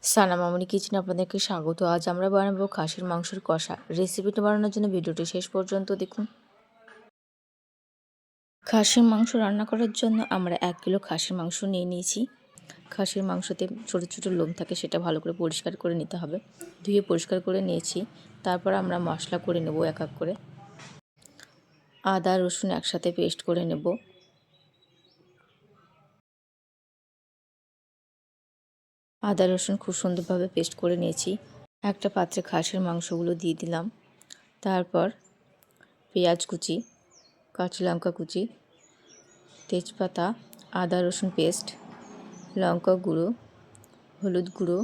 সানা মামনি কিচেনে আপনাদেরকে স্বাগত। আজ আমরা বানাবো খাসির মাংসের কষা। রেসিপিটা বানানোর জন্য ভিডিওটি শেষ পর্যন্ত দেখুন। খাসির মাংস রান্না করার জন্য আমরা 1 কিলো খাসির মাংস নিয়ে নিয়েছি। খাসির মাংসতে ছোটো ছোটো লোম থাকে, সেটা ভালো করে পরিষ্কার করে নিতে হবে। ধুয়ে পরিষ্কার করে নিয়েছি। তারপর আমরা মশলা করে নেব এক এক করে। আদা রসুন একসাথে পেস্ট করে নেব। আদা রসুন খুব সুন্দরভাবে পেস্ট করে নিয়েছি। একটা পাত্রে খাসির মাংসগুলো দিয়ে দিলাম। তারপর পেঁয়াজ কুচি, কাঁচা লঙ্কা কুচি, তেজপাতা, আদা রসুন পেস্ট, লঙ্কা গুঁড়ো, হলুদ গুঁড়ো,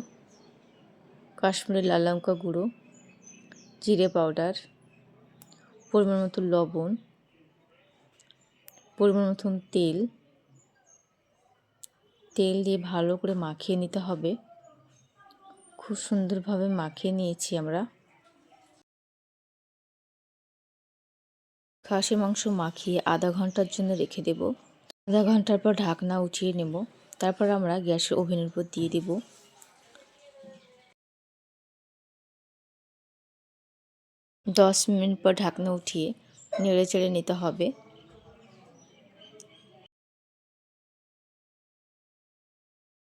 কাশ্মীরি লাল লঙ্কা গুঁড়ো, জিরে পাউডার, পরিমাণ মতো লবণ, পরিমাণ মতন তেল দিয়ে ভালো করে মাখিয়ে নিতে হবে। খুব সুন্দরভাবে মাখিয়ে নিয়েছি আমরা। খাসি মাংস মাখিয়ে আধা ঘন্টার জন্য রেখে দেব। আধা ঘন্টার পর ঢাকনা উঠিয়ে নেব। তারপর আমরা গ্যাসের ওভেনের উপর দিয়ে দেব। 10 মিনিট পর ঢাকনা উঠিয়ে নেড়ে চেড়ে নিতে হবে।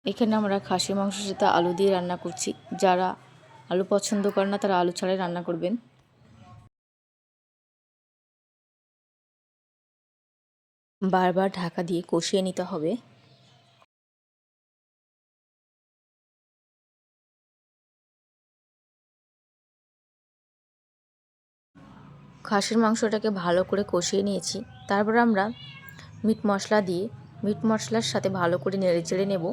এখানে আমরা খাসির মাংসের সাথে আলু দিয়ে রান্না করছি। যারা আলু পছন্দ করে না তারা আলু ছাড়াই রান্না করবেন। বারবার ঢাকা দিয়ে কষিয়ে নিতে হবে। খাসির মাংসটাকে ভালো করে কষিয়ে নিয়েছি। তারপর আমরা মিট মশলা দিয়ে মিট মশলার সাথে ভালো করে নেড়ে চেড়ে নেব।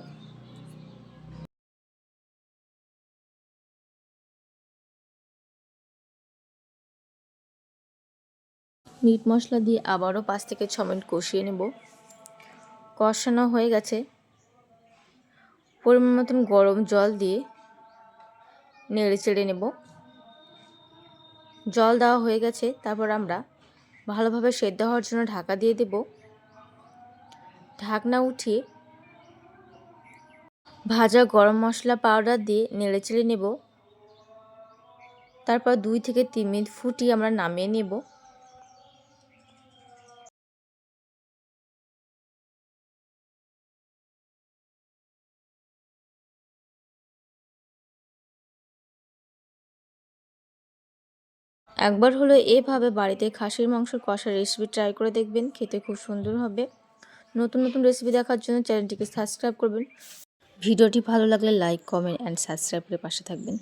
মিট মশলা দিয়ে আবারও 5 থেকে 6 মিনিট কষিয়ে নেব। কষানো হয়ে গেছে। পরিমাণ মতন গরম জল দিয়ে নেড়ে চেড়ে নেব। জল দেওয়া হয়ে গেছে। তারপর আমরা ভালোভাবে সেদ্ধ হওয়ার জন্য ঢাকা দিয়ে দেব। ঢাকনা উঠিয়ে ভাজা গরম মশলা পাউডার দিয়ে নেড়ে চেড়ে নেব। তারপর 2 থেকে 3 মিনিট ফুটিয়ে আমরা নামিয়ে নেব। একবার হলো এভাবে বাড়িতে খাসির মাংস কষার রেসিপি ট্রাই করে দেখবেন, খেতে খুব সুন্দর হবে। নতুন নতুন রেসিপি দেখার জন্য চ্যানেলটিকে সাবস্ক্রাইব করবেন। ভিডিওটি ভালো লাগলে লাইক, কমেন্ট অ্যান্ড সাবস্ক্রাইব করে পাশে থাকবেন।